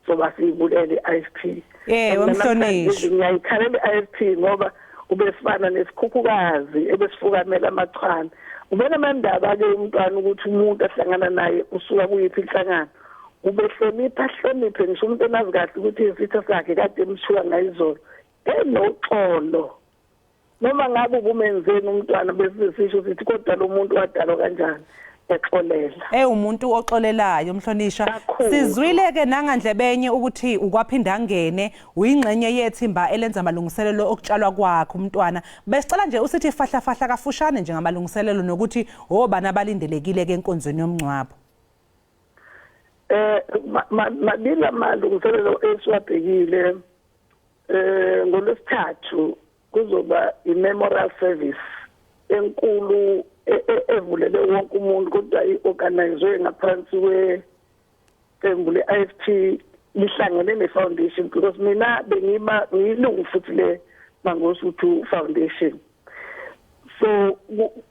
C: soba siyibulele i-IFP
A: wemhlonishwa
C: ngiyayikhalela i-IFP ngoba ubesifana nesikhukhukazi ebesifukamela amachwana ubona amandaba ke umntwana ukuthi umuntu ahlangana naye usuka kuyiphi inhlangano ubehlonipha ngisho umuntu enazi kahle ukuthi isitha sakhe kade emshuka ngayizolo enoxolo noma ngabe ubumenzeni umntwana bese sisho sithi kodwa lo muntu wadalwa kanjani exolela
A: umuntu oxolelayo mhlonishwa sizwile ke nangandlebenye ukuthi ukwaphinda ngene uyingxenye yethimba elenza amalungiselelo okutshalwa kwakho umntwana besicela nje usithi fahla kafushane nje ngamalungiselelo nokuthi obana abalindelekile ke enkonzweni yomncwabo.
C: Mabila amalungiselelo esiwabhekile ngolwesithathu kuzoba i-memorial service enkulu evulele wonke umuntu kodwa i-organizwe ngaphansi kweqembu le-IFP lihlangene ne-foundation because mina ngiyilungu futhi le Mangosuthu Foundation. So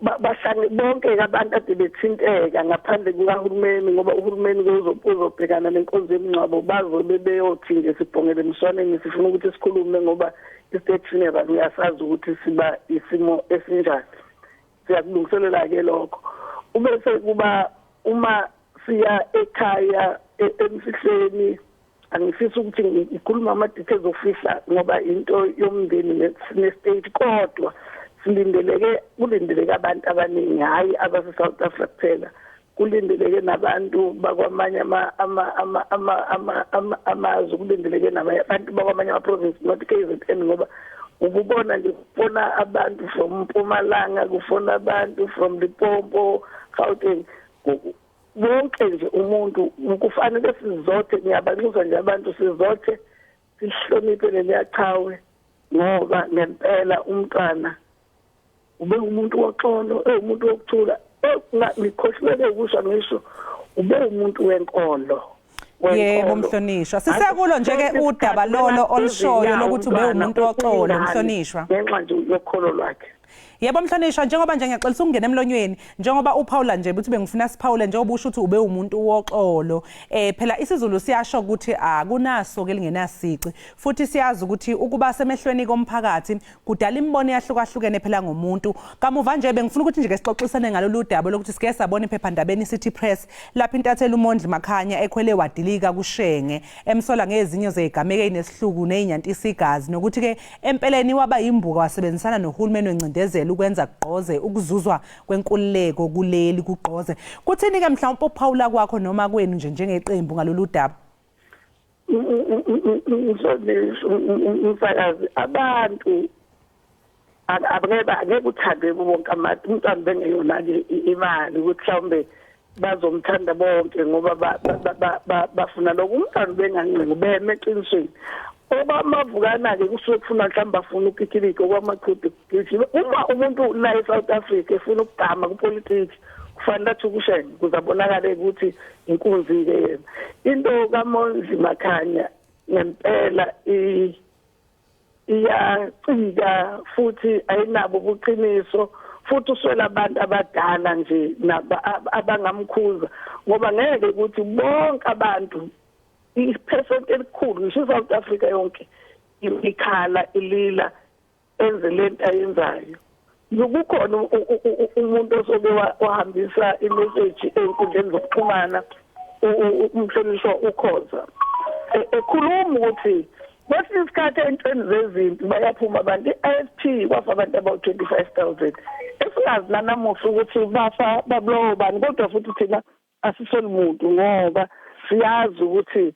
C: bahlangene bonke abantu ade bethinteka ngaphandle kukahulumeni ngoba uhulumeni uzobhekana nenkonzo yemingcwabo bazobe beyothi nje sibhongele emswaneni sifuna ukuthi sikhulume ngoba i-state funeral uyasazi ukuthi siba isimo esinjani. Siyakulungiselela ke lokho ubese kuba uma siya ekhaya emfihleni angifisa ukuthi ngikhuluma ama-details ofihla ngoba into yomndeni ne-state kodwa kulindeleke abantu abaningi hayi abase-South Africa kuphela kulindeleke nabantu bakwamanye amazwe kulindeleke nabantu bakwamanye ama-province not KZN ngoba ububona nje kufona abantu from Mpumalanga kufona abantu from Limpopo Gauteng wonke nje umuntu kufanele sizothe ngiyabanxusa nje abantu sizothe sihloniphe leliyachawe ngoba ngempela umntwana ube umuntu woxolo umuntu wokuthula ngikhohlele ukusho ngisho ube umuntu wenkolo.
A: Yebo mhlonishwa sisekulo nje ke udaba lolo olushoyo lokuthi ube umuntu woxolo mhlonishwa
C: ngenxa nje yokholo lwakhe.
A: Yebo mhlonishwa njengoba nje ngiyaxolisa ukungena emlonyweni njengoba uPaula nje uthi bengifuna siphawule njengoba usho ukuthi ube umuntu woxolo phela isiZulu siyasho ukuthi akunaso ke lingenasici futhi siyazi ukuthi ukuba semehlweni komphakathi kudala imbono yahlukahlukene phela ngomuntu kamuva nje bengifuna ukuthi nje ke sixoxisane ngalolu daba lokuthi sike sabona iphephandabeni City Press lapha intatheli uMondli Makhanya ekhwele wadilika kuShenge emsola ngezinye zegameke inesihluku nezinyantisi igazi nokuthi ke empeleni waba imbuka wasebenzisana nohulumeni wencindezelo ukwenza gqoze ukuzuzwa kwenkululeko kuleli kugqoze kuthini ke mhlawumbe uPaula kwakho noma kwenu nje njengeqembu ngalolu daba?
C: Umsakazi abantu angeke uthande bonke amathi umntwana bengeyona ke imali ukuthi mhlawumbe bazomthanda bonke ngoba bafuna lokho umntwana benganqingi beme eqinisweni oba mavukana ke kusuke kufuna mhlawumbe bafuna ukukikilika kwamaqhudu uma umuntu la eSouth Africa efuna ukugama kupolitics kufanele athi ukushenge kuzabonakala ukuthi inkunzi ke yena into kaMondli Makhanya ngempela iyacika futhi ayinabo ubuqiniso futhi uswela abantu abadala nje abangamkhuza ngoba ngeke ukuthi bonke abantu i-percent elikhulu ngisho South Africa yonke ikhala ilila enze lento ayenzayo kukhona umuntu osoke wahambisa imessage enkundleni zokuxhumana umhlonishwa ukhoza ekhuluma ukuthi kwesinye isikhathi entweni zezimpi bayaphuma abantu i-ISP kwafa abantu about 25,000 esingazi nanamuhla ukuthi bafa bablowo bani kodwa futhi thina asisoli muntu ngoba siyazi ukuthi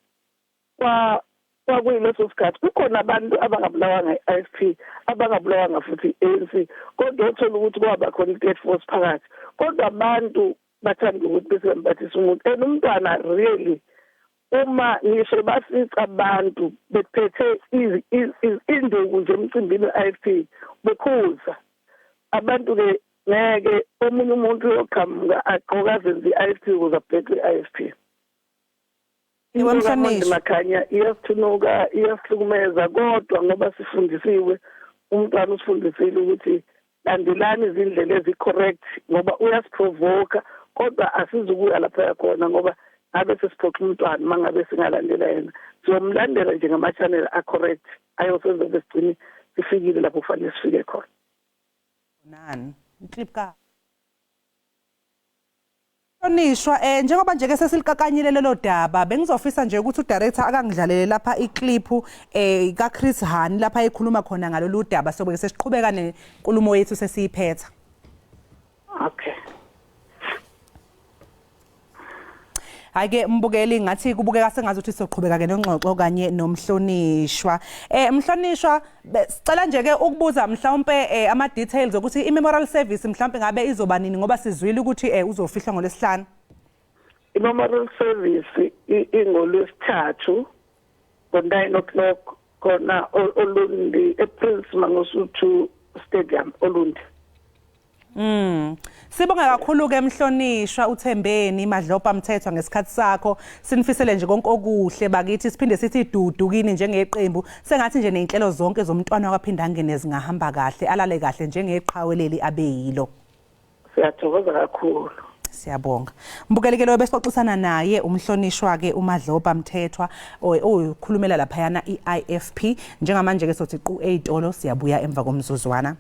C: kwakuyileso sikhathi kukhona abantu abangabulawanga i-ISP abangabulawanga futhi ANC kodwa uthola ukuthi kwaba khona i-third force phakathi kodwa abantu bathanda ukuthi besembathisa umuntu umntwana really uma ngisho basica abantu bephethe induku nje emcimbini we-ISP bekhuza abantu ke ngeke omunye umuntu yoqhamuka aqokazenze i-ISP ukuze abheke i-ISP
A: Iwamhlonishwa
C: Makhanya iyasithunuka iyasihlukumeza kodwa ngoba sifundisiwe umntwana usifundisile ukuthi landelani izindlela ezi-correct ngoba uyasiprovoka kodwa asizukuya lapha yakhona ngoba ngabe sesiphoxa umntwana mangabe singalandela yena siyomlandela nje ngama-channel a-correct ayosenza besigcine sifikile lapho kufanele sifike khona
A: nani clip ka Onishwa njengoba nje ke sesilikakanyile lelo daba bengizofisa nje ukuthi udirector akangidlalele lapha iclip ka Chris Hani lapha ekhuluma khona ngalolu daba sobe sesiqhubeka nenkulumo yethu sesiyiphetha.
C: Okay.
A: Ake mbukeli ngathi kubukeka sengazi ukuthi sizoqhubeka ke nongxoxo kanye nomhlonishwa umhlonishwa sicela nje ke ukubuza mhlawumbe ama details ukuthi i-memorial service mhlawumbe ngabe izoba nini ngoba sizwile ukuthi uzofihla ngolesihlanu
C: i-memorial service ingolwesithathu ngo-9 o'clock khona Olundi ePrince Mangosuthu Stadium Olundi.
A: Sibonga kakhulu ke mhlonishwa uThembeni Madlopa Mthethwa ngesikhathi sakho sinifisele nje konke okuhle bakithi siphinde sithi dudukini njengeqembu sengathi nje nezinhlelo zonke zomntwana wakaphinda ngene zingahamba kahle alale kahle njengeqhaweleli abeyilo.
C: Siyathokoza kakhulu.
A: Siyabonga. Mbukelekelo besixoxisana naye umhlonishwa ke uMadlopa Mthethwa okhulumela lapha yana iIFP njengamanje ke sothi qu 8 olo siyabuya emva komzuzwana.